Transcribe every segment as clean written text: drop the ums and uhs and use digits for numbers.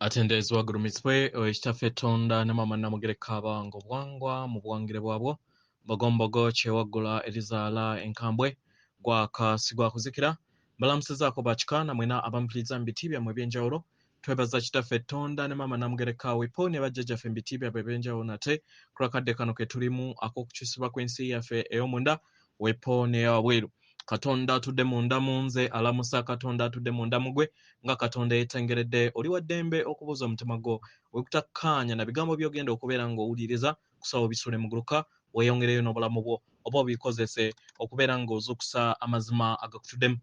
Atendezwa gurumizwe ekitaffe Tonda ne mama Namugereka abango bwangwa mu bwangire bwabwo bagombogo kyewaggula erizaala enkambwe gwaka sigwa kuzikira balamusizaako bakikana mwena abampuliriza mu biti byammwe eby'enjawulo twebaza kitaffe Tonda ne mama Namugereka wepo ne bajjajjaffe mu biti byabwe eby'enjawulo nate ku kakadde kano ke tulimu ak'okukyusibwa kw'ensi yaffe ey'omunda wepo n'eyawabweru. Katonda atudde munda munze alamusa Katonda atudde munda mugwe nga Katonda yeetengeredde oli wa ddembe okubuuza omutima gwo wekutakkaanya na bigambo by'ogenda okubeera ng'owuliriza kusawo bisule muguluka weeyongereyo n'obulamu bwo oba obikozese okubeera ng'ozuukusa amazima agakutuddemu.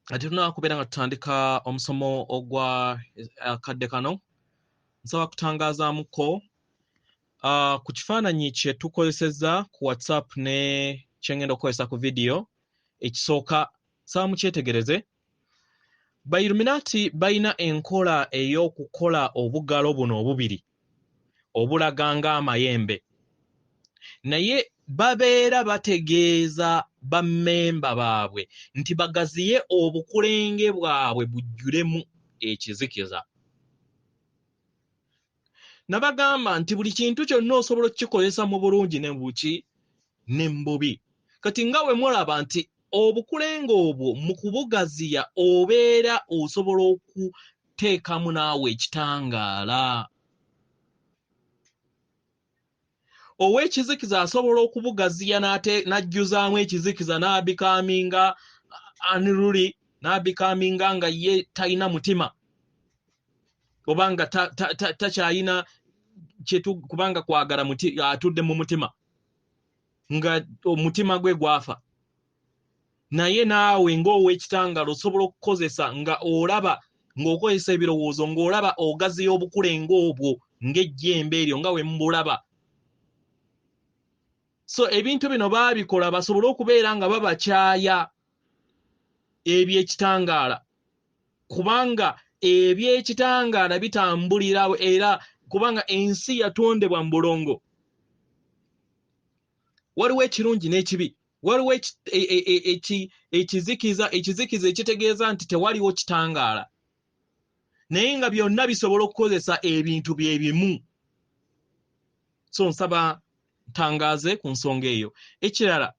Ate tunaa kubeera nga tutandika omusomo ogwa akadde kano nsaba kutangazaamuko ku kifaananyi kye tukozesezza ku WhatsApp ne kyengenda okukozesa ku video ekisooka nsaba mukyetegereze. Bayilluminaati balina enkola ey'okukola obugalo buno obubiri obulaga ng'amayembe naye babeera bategeeza bammemba baabwe nti bagaziye obukulenge bwabwe bujjulemu ekizikiza. Nabagamba nti buli kintu kyonna osobola okukikozesa mu bulungi ne buki ne mbubi. Kati nga bwe mulaba nti obukulenge obwo mu kubugaziya obeera osobola okuteekamu naawe ekitangaala. Ow'ekizikiza asobola okubugaziya n'ajjuzaamu ekizikiza n'abikaaminga unruly, n'abikaaminga nga ye talina mutima obanga takyalina kubanga kwagala atudde mu mutima nga omutima gwe gwafa. Naye naawe ng'ow'ekitangaala osobola okukozesa nga olaba ng'okozesa ebirowoozo ng'olaba ogaziya obukulenge obwo ng'ejjembe eryo nga we mbulaba. So ebintu bino baabikola basobole okubeera nga babakyaya eby'ekitangaala kubanga eby'ekitangaala bitambulira era kubanga ensi yatondebwa mu bulongo. Waliwo ekirungi n'ekibi, waliwo ekizikiza ekitegeeza nti tewaliwo kitangaala naye nga byonna bisobola okukozesa ebintu bye bimu. So nsaba ntangaaze ku nsonga eyo. Ekirala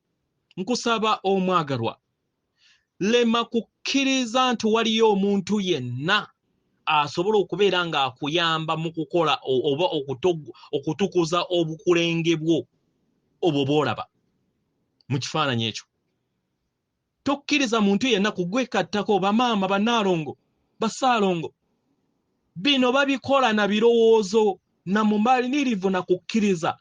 nkusaba omwagalwa lema kukkiriza nti waliyo omuntu yenna asobola okubeera ng'akuyamba mu kukola oba okutukuza obukulenge bwo obwo bw'olaba mu kifaananyi ekyo. Tokkiriza muntu yenna kugwekattako bamaama bannaalongo bassaalongo. Bino babikola na birowoozo na mumalirivu na kukkiriza.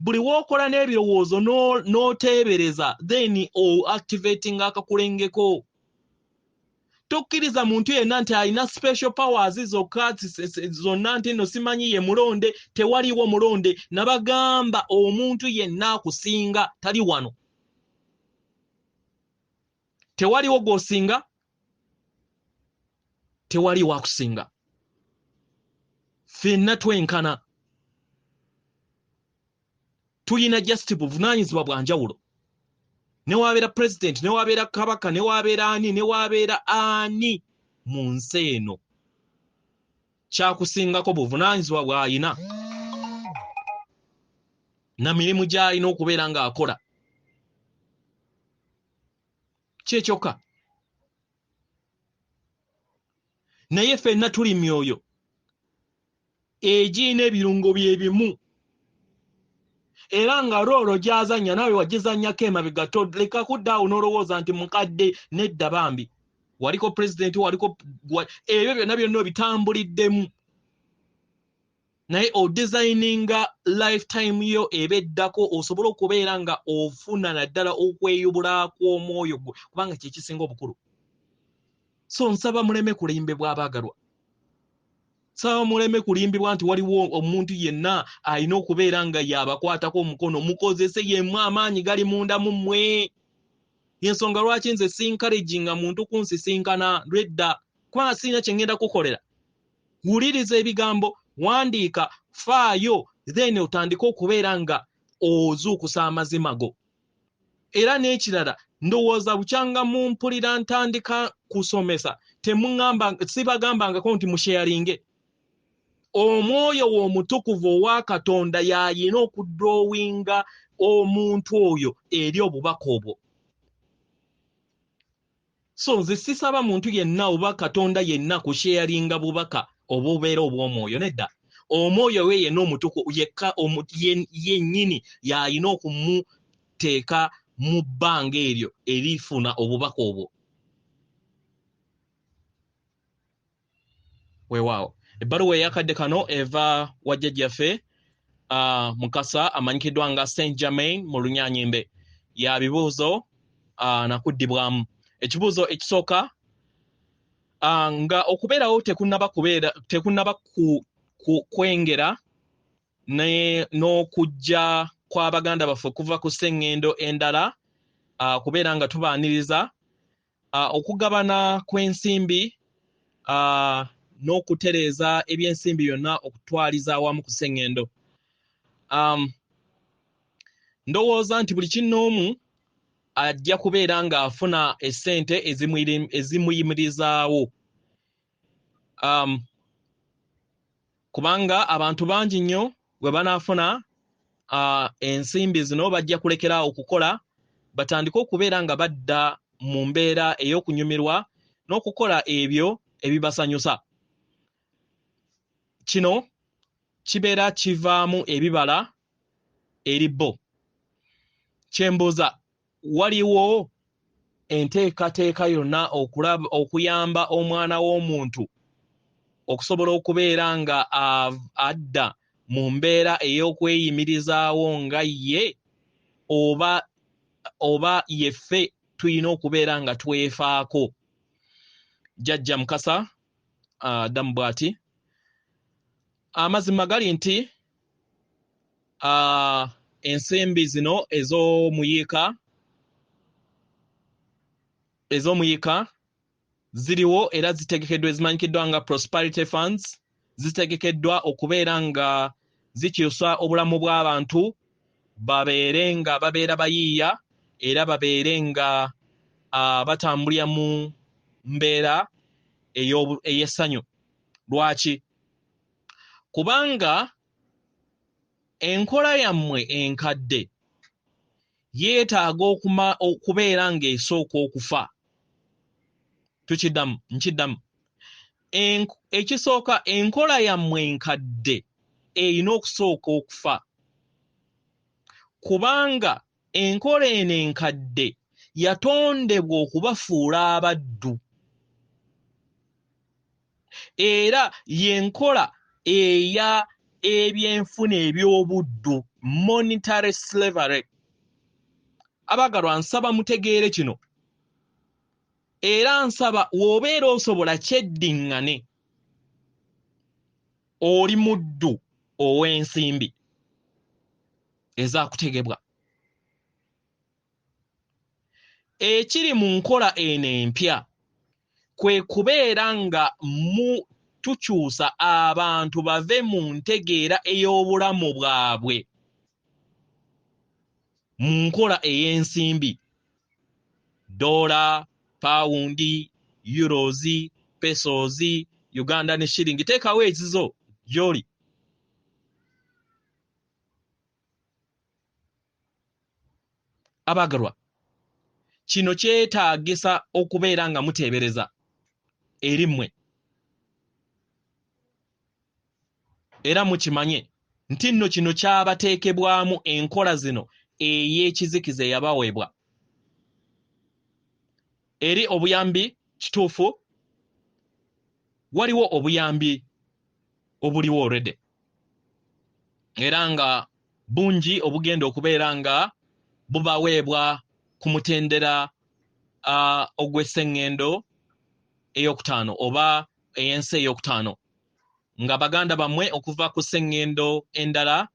Buli w'okola n'ebirowoozo n'oteebereza then activating akakulengeko. Tokkiriza muntu yenna nti alina special powers zonna nti no simanyi ye mulonde, tewaliwo mulonde. Nabagamba omuntu yenna akusinga tali wano. Tewaliwo gw'osinga, tewaliwo akusinga. Ffenna twenkana. Tulina just buvunaanyizibwa bwa njawulo. Ne wabeera president, ne wabeera kabaka, ne wabeera ani mu nsi eno kyakusingako buvunaanyizibwa bw'alina na mirimu gy'alina okubeera ng'akola. Kyekyoka. Naye ffenna tuli myoyo egiyina ebirungo bye bimu era nga roolo gyazanya nawe wagizannyako emabega. Leka kuddaawo n'olowooza nti mukadde nedda bambi. Waliko president, waliko ebyo byonna obitambuliddemu naye odesigninga lifetime yo ebeddako osobole okubeera nga ofuna naddala okweyubula kw'omwoyo gwo kubanga kye kisinga obukulu. So nsaba muleme kulimbibwa abaagalwa. Nsaba muleme kulimbibwa nti waliwo omuntu yenna alina okubeera nga yabakwatako omukono. Mukozese yemu amaanyi gali munda mu mmwe. Yensonga lwaki nze sinkareginga muntu kunsisinkana lwedda kubanga sirina kye ngenda kukolera. Wuliriza ebigambo, wandiika, faayo, then otandike okubeera nga ozuukusa amazima go. Era n'ekirala ndowooza bukyanga mumpulira ntandika kusomesa temuŋŋamba sibagambangako nti musharinge. Omwoyo w'omutukuvu owa Katonda yayina okudrowinga omuntu oyo eri obubaka obwo. So nze sisaba muntu yenna oba Katonda yenna kusharinga bubaka obubeera obw'omwoyo nedda. Omwoyo we yenna omutukuvu yekka yennyini yayina okumuteeka mu bbanga eryo erifuna obubaka obwo. Weewaawo. Ebbaluwa eyakadde kano eva wa jjajjaffe Mukasa amanyikiddwa nga St. Germain mu Lunyanyimbe. Ya bibuuzo nakuddibwamu. Ekibuuzo ekisooka nga okubeerawo tekunnaba kwengera n'okujja kw'abaganda baffe kuva ku sseŋŋendo endala kubeera nga tubaaniriza okugabana kw'ensimbi n'okutereeza ebyensimbi byonna okutwaliza awamu ku sseŋŋendo. Ndowooza nti buli kinnoomu ajja kubeera ng'afuna essente ezimuyimirizaawo. Kubanga abantu bangi nnyo bwe banaafuna ensimbi zino bajja kulekeraawo okukola batandike okubeera nga badda mu mbeera ey'okunyumirwa n'okukola ebyo ebibasanyusa. Kino kibeera kivaamu ebibala eri bo. Kyembuuza, waliwo enteekateeka yonna okuyamba omwana w'omuntu okusobola okubeera nga adda mu mbeera ey'okweyimirizaawo nga ye oba yeffe tuyina okubeera nga twefaako? Jjajja Mukasa addamu bw'ati. Amazima gali nti ensimbi zino ez'omuyika ziriwo era zitegekeddwa ezimanyikiddwa nga prosperity funds. Zitegekeddwa okubeera nga zikyusa obulamu bw'abantu babeere nga babeera bayiiya era babeere nga batambulira mu mbeera ey'essanyu. Lwaki? Kubanga enkola yammwe enkadde yeetaaga okubeera ng'esooka okufa. Nkiddamu. Ekisooka, enkola yammwe enkadde erina okusooka okufa. Kubanga enkola eno enkadde yatondebwa okubafuula abaddu. Era y'enkola eya ebyenfuna eby'obuddu, monetary slavery. Abagalwa, nsaba mutegeere kino. Era nsaba w'obeera osobola kyeddiŋŋane oli muddu ow'ensimbi ezaakutegebwa. Ekiri mu nkola eno empya kwe kubeera nga tukyusa abantu bave mu ntegeera ey'obulamu bwabwe mu nkola ey'ensimbi. Dola, pawundi, euros, pesos, Uganda ne shilling. Teekawo ezizo gy'oli. Abagalwa, kino kyetaagisa okubeera nga muteebereza eri mmwe. Era mukimanye nti nno kino kyabateekebwamu enkola zino ey'ekizikiza eyabaweebwa. Eri obuyambi kituufu, waliwo obuyambi obuliwo already. Era nga bungi obugenda okubeera nga bubaweebwa ku mutendera ogw'esseŋŋendo ey'okutaano oba ey'ensi ey'okutaano. Nga baganda bammwe okuva ku sseŋŋendo endala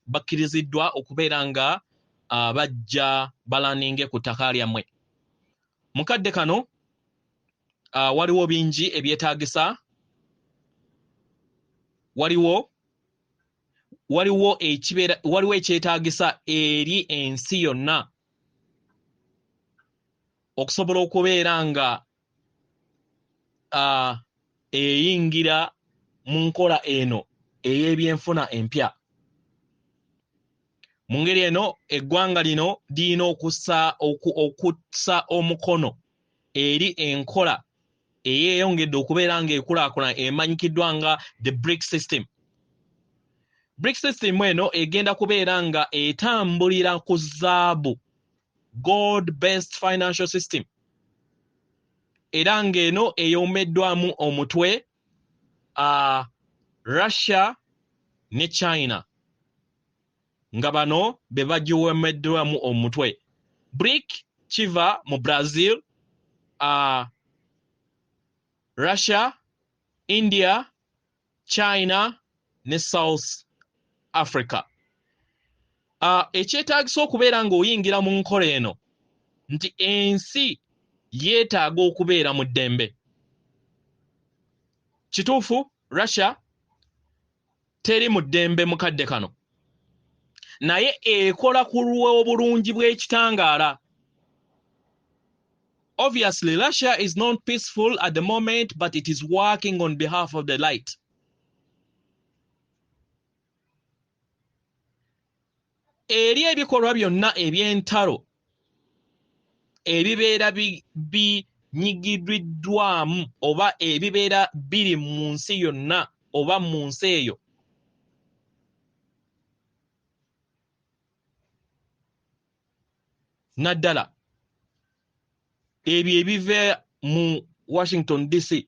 bakkiriziddwa okubeera nga bajja balaninge ku ttaka lyammwe. Mukadde kano waliwo bingi ebyetaagisa. Waliwo ekyetaagisa eri ensi yonna okusobola okubeera nga eyingira mu nkola eno ey'ebyenfuna empya. Mu ngeri eno eggwanga lino lirina okussa omukono eri enkola eyeeyongedde okubeera ng'ekulaakulana emanyikiddwa nga the BRICS system. BRICS system eno egenda kubeera nga etambulira ku zaabu, gold based financial system, era ng'eno eyombeddwamu omutwe Russia ne China, nga bano be bagiwomeddwamu omutwe. BRIC kiva mu Brazil, Russia, India, China ne South Africa. Ekyetaagisa okubeera ng'oyingira mu nkola eno nti ensi yeetaaga okubeera mu ddembe. Kituufu Russia teri mu ddembe mukadde kano, naye ekola ku lw'obulungi bw'ekitangaala. Obviously, Russia is not peaceful at the moment, but it is working on behalf of the light. Eri ebikolwa byonna eby'entalo ebibeera binyigiddwamu oba ebibeera biri mu nsi yonna oba mu nsi eyo, naddala ebyo ebiva mu Washington DC,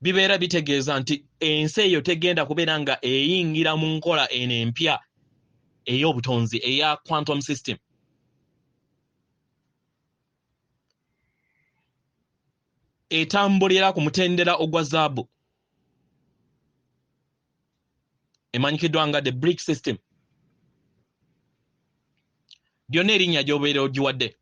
bibeera bitegeeza nti ensi eyo tegenda kubeera nga eyingira mu nkola eno empya ey'obutonzi eya quantum system. Etambulira ku mutendera ogwa zaabu emanyikiddwa nga the BRICS system. Byonna erinnya gy'obeera ogiwadde.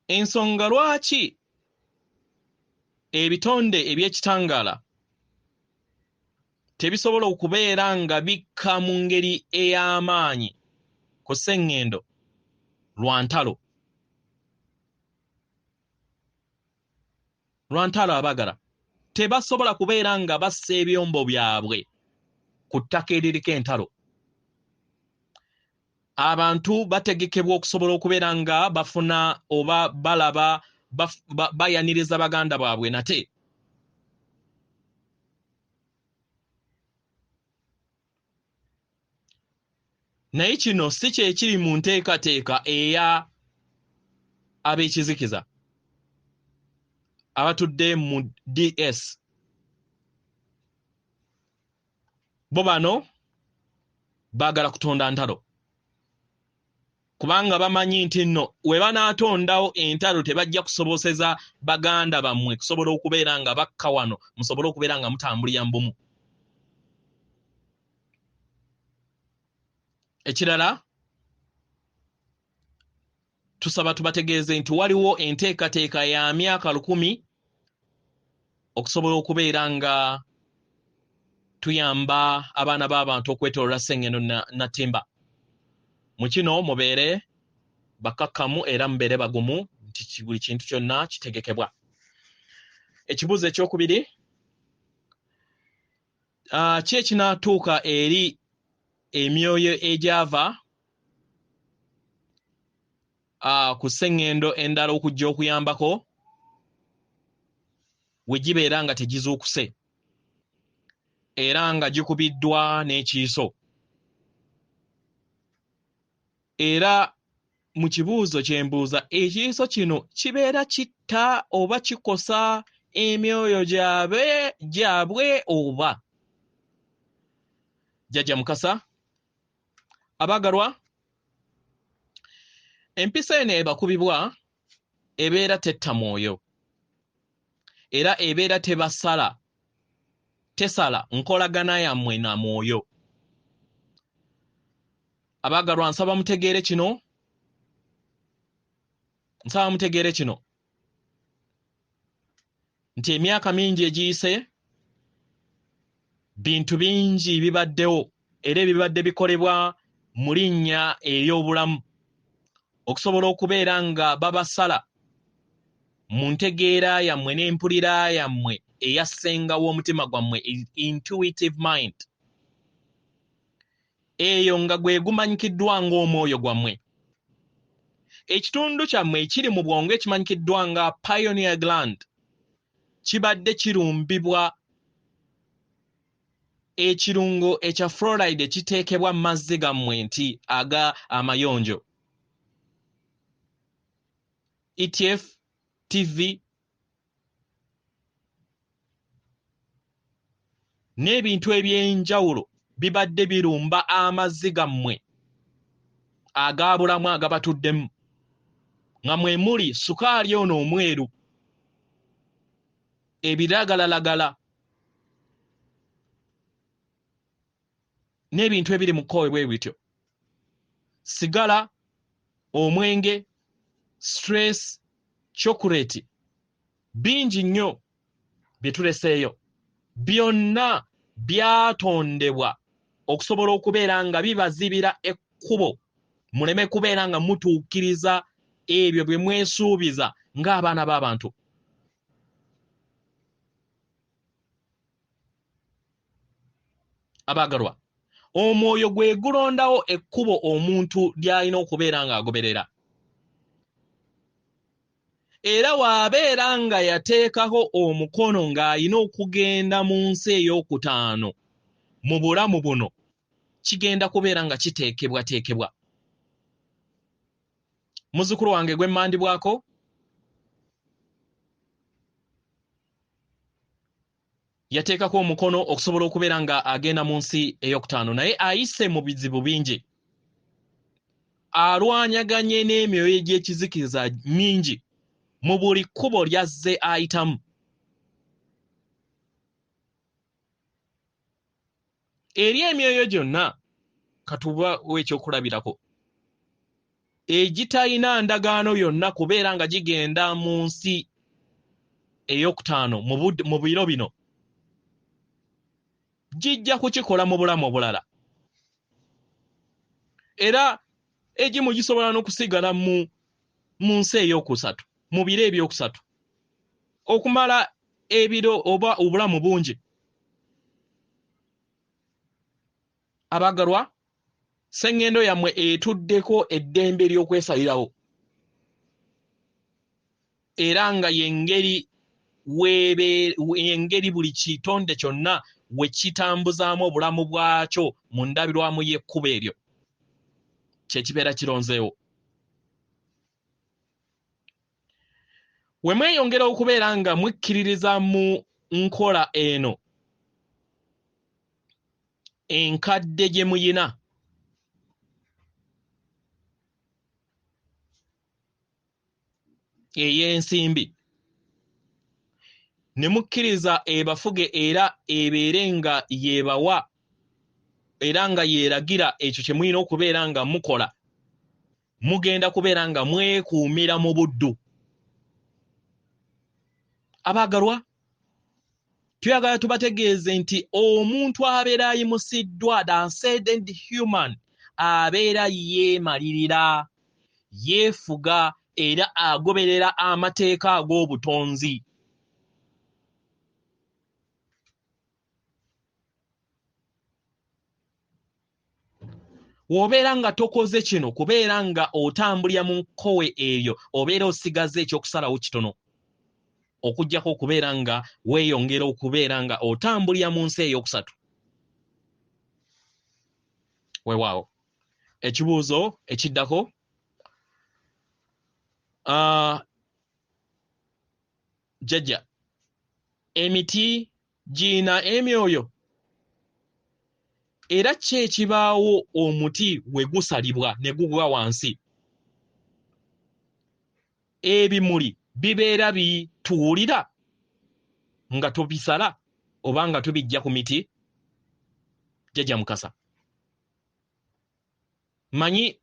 Ensonga lwaki ebitonde eby'ekitangaala tebisobola okubeera nga bikka mu ngeri ey'amaanyi ku sseŋŋendo lwa ntalo. Abaagala tebasobola kubeera nga bassa ebyombo byabwe ku ttaka eririko entalo. Abantu bategekebwa okusobola okubeera nga bafuna oba balaba bayaniriza baganda baabwe nate. Naye kino si kye kiri mu nteekateeka eya ab'ekizikiza abatudde mu DS. Bo bano baagala kutonda ntalo, kubanga bamanyi nti nno we banaatondawo entalo tebajja kusoboseza baganda bammwe kusobola okubeera nga bakka wano musobole okubeera nga mutambulira mu bumu. Ekirala, tusaba tubategeeze nti waliwo enteekateeka ya myaka 1000 okusobola okubeera nga tuyamba abaana b'abantu okwetoolola sseŋŋendo na ttimba. Mu kino mubeere bakakkamu era mubeere bagumu nti buli kintu kyonna kitegekebwa. Ekibuuzo ekyokubiri, ki ekinaatuuka eri emyoyo egyava ku sseŋŋendo endala okujja okuyambako we gibeera nga tegizuukuse era nga gikubiddwa n'ekiiso. Era mu kibuuzo kye mbuuza, ekiiso kino kibeera kitta oba kikosa emyoyo gyabwe oba? Jjajja Mukasa, abaagalwa, empisa eno ebakubibwa ebeera tetta mwoyo era ebeera tesala nkolagana yammwe na mwoyo. Abaagalwa, nsaba mutegeere kino nti emyaka mingi egiyise bintu bingi bibaddewo era ebibadde bikolebwa mu linnya ery'obulamu okusobola okubeera nga babasala mu ntegeera yammwe n'empulira yammwe eyassengawo omutima gwammwe intuitive mind eyo nga gwe gumanyikiddwa ng'omwoyo gwammwe. Ekitundu kyammwe ekiri mu bwongo ekimanyikiddwa nga pineal gland kibadde kirumbibwa ekirungo ekya fluoride ekiteekebwa mu mazzi gammwe nti aga amayonjo. ETF, TV n'ebintu eby'enjawulo bibadde birumba amazzi gammwe agabulamu agabatuddemu nga mwe muli sukaali ono omweru, ebiragalalagala n'ebintu ebiri mu kkowe bwe bityo, sigala, omwenge, stress, chocolate, bingi nnyo bye tuleseeyo. Byonna byatondebwa okusobola okubeera nga bibazibira ekkubo muleme kubeera nga mutuukiriza ebyo bye mwesuubiza ng'abaana b'abantu. Abaagalwa, omwoyo gwe gulondawo ekkubo omuntu ly'alina okubeera ng'agoberera. Era waabeera nga yateekaho omukono ng'alina okugenda mu nsi ey'okutaano mu bulamu buno, kigenda kubeera nga kiteekebwateekebwa. Muzzukulu wange gwe mmandibwako, yateekako omukono okusobola okubeera nga agenda mu nsi ey'okutaano, naye ayise mu bizibu bingi, alwanyaganye n'emyoyo egy'ekizikiriza mingi mu buli kkubo ly'azze ayitamu. Eri emyoyo gyonna katubawo ekyokulabirako egitalina ndagaano yonna kubeera nga gigenda mu nsi ey'okutaano mu biro bino, gijja kukikola mu bulamu obulala. Era egimu gisobola n'okusigala mu nsi ey'okusatu, mu biro ebyokusatu, okumala ebiro oba obulamu bungi. Abaagalwa, sseŋŋendo yammwe etuddeko eddembe ly'okwesalirawo, era nga yengeri buli kitonde kyonna we kitambuzaamu obulamu bwakyo mu ndabirwamu y'ekkubo eryo kye kibeera kironzeewo. We mweyongera okubeera nga mwikkiririza mu nkola eno enkadde gye muyina, ey'ensimbi, ne mukkiriza ebafuge era ebeere nga yeebawa era nga yeeragira ekyo kye mulina okubeera nga mukola, mugenda kubeera nga mwekuumira mu buddu. Abaagalwa, tuyagala tubategeeze nti omuntu abeera ayimusiddwa, the ascended human, abeera yeemalirira, yeefuga era agoberera amateeka ag'obutonzi. W'obeera nga tokoze kino, kubeera nga otambulira mu nkowe eyo, obeera osigaze ekyokusalawo kitono, okuggyako okubeera nga weeyongera okubeera nga otambulira mu nsi ey'okusatu. Weewaawo, ekibuuzo ekiddako, Jjajja, emiti giyina emyoyo? Era ki ekibaawo omuti we gusalibwa ne gugwa wansi? Ebimuli bibeera bituwulira nga tubisala oba nga tubijja ku miti? Jjajja Mukasa, manyi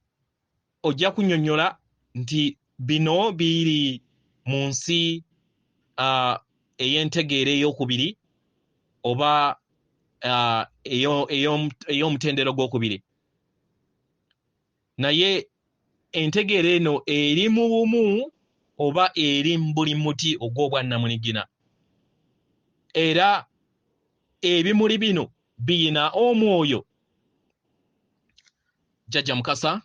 ojja kunnyonnyola nti bino biri mu nsi ey'entegeera ey'okubiri oba ey'omutendero gw'okubiri. Naye entegeera eno eri mu bumu oba eri mu buli muti ogw'obwannamunigina. Era ebimuli bino biyina omwoyo. Jjajja Mukasa,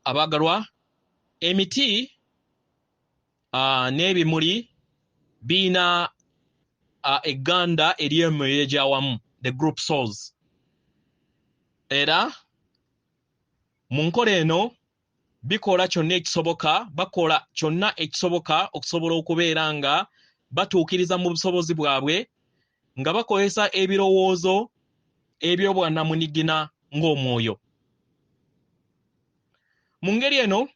abaagalwa, emiti n'ebimuli biyina egganda ery'emyoyo egy'awamu, the group souls. Era mu nkola eno bakola kyonna ekisoboka okusobola okubeera nga batuukiriza mu busobozi bwabwe nga bakozesa ebirowoozo eby'obwannamunigina ng'omwoyo. Mu ngeri eno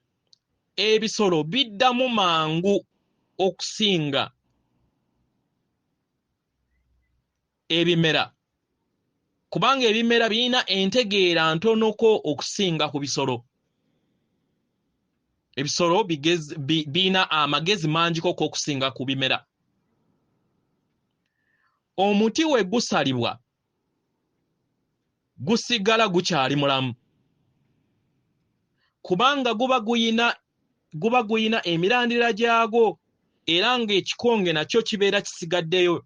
ebisolo biddamu mangu okusinga ebimera, kubanga ebimera birina entegeera ntonoko okusinga ku bisolo. Ebisolo birina amagezi mangiko okusinga ku bimera. Omuti we gusalibwa gusigala gukyali mulamu, kubanga guba guyina emirandira gyagwo era ng'ekikonge nakyo kibeera kisigaddeyo.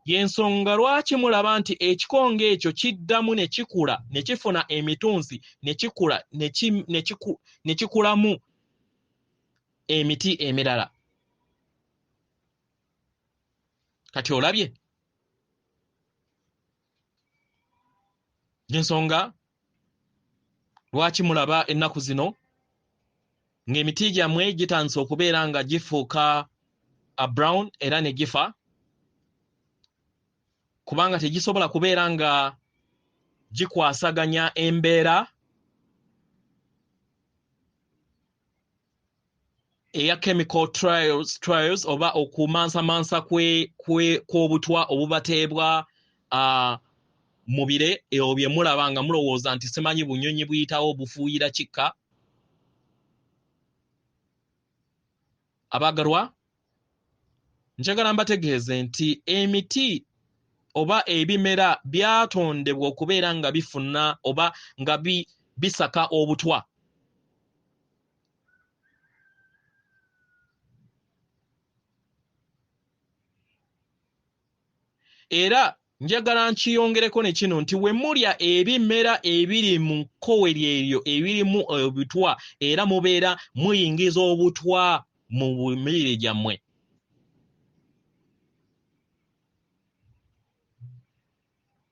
Y'ensonga lwaki mulaba nti ekikonge ekyo kiddamu ne kikula ne kifuna emitunsi ne kikula ne kikulamu emiti emirala. Kati olabye y'ensonga lwaki mulaba ennaku zino ng'emiti gyammwe gitandise okubeera nga gifuuka brown era ne gifa, kubanga tegisobola kubeera nga gikwasaganya embeera eya chemical trials oba okumansamansa kw'obutwa obubateebwa mu bire ebyo bye mulaba nga mulowooza nti simanyi bunyonyi buyitawo bufuuyira kikka. Abaagalwa, njagala mbategeeze nti emiti oba ebimera byatondebwa okubeera nga bifuna oba nga bisaka obutwa. Era njagala nkiyongereko ne kino nti we mulya ebimera ebiri mu kkowe lyeryo ebirimu obutwa era mubeera muyingiza obutwa mu mibiri gyammwe.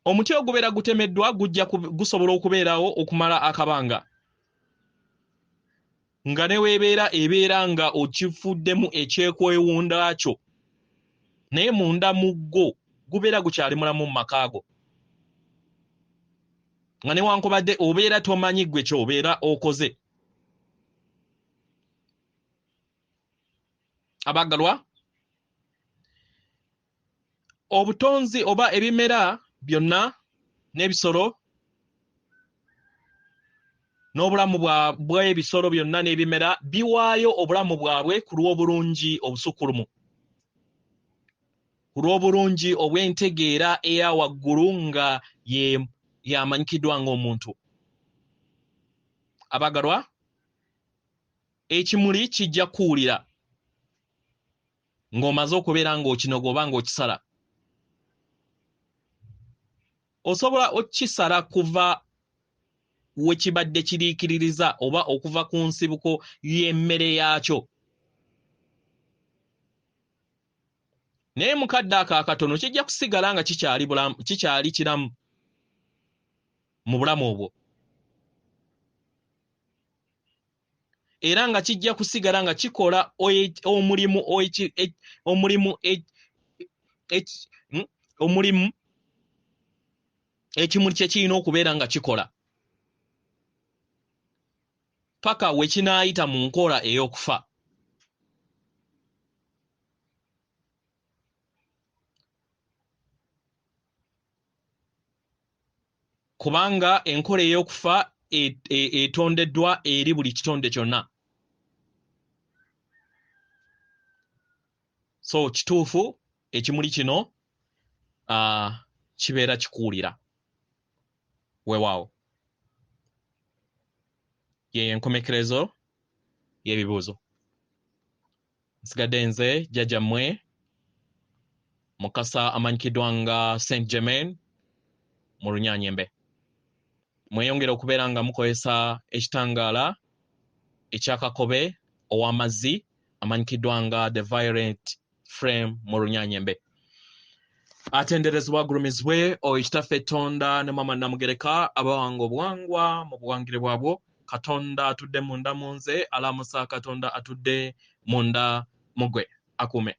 Omuti ogubeera gutemeddwa gusobola okubeerawo okumala akabanga, nga ne ebeera nga okifuddemu ekyekwewunda kyo, naye munda muggo gubeera gukyali mulamu mu makaago, nga newankubadde obeera tomanyi gwe ky'obeera okoze. Abaagalwa, obutonzi oba ebimera byonna n'ebisolo n'obulamu bw'ebisolo byonna n'ebimera biwaayo obulamu bwabwe ku lw'obulungi obusukkulumu, ku lw'obulungi obw'entegeera eya waggulu nga yamanyikiddwa ng'omuntu. Abaagalwa, ekimuli kijja kuwulira ng'omaze okubeera ng'okinoga oba ng'okisala. Osobola okukisala kuva we kibadde kiriikiririza oba okuva ku nsibuko y'emmere yaakyo. Naye mu kadde ako akatono kijja kusigala nga kikyali kiramu mu bulamu obwo, era nga kijja kusigala nga kikola omulimu ekimuli kye kirina okubeera nga kikola paka we kinaayita mu nkola ey'okufa. Kubanga enkola ey'okufa etondeddwa eri buli kitonde kyonna. So kituufu ekimuli kino kibeera kikuwulira weewaawo. Ye enkomekerezo y'ebibuuzo. Nsigadde nze jjajjammwe Mukasa amanyikiddwa nga St. Germain mu Runyaanyembe. Mweyongera okubeera nga mukozesa ekitangaala ekyakakobe ow'amazzi amanyikiddwa nga The Violet Flame mu Runyaanyembe. Atenderezebwa agulumizibwe Kitaffe Tonda ne Maama Namugereka abawanga obuwangwa mu buwangire bwabwo. Katonda atudde munda mu nze, alamusa Katonda atudde munda mu gwe akume.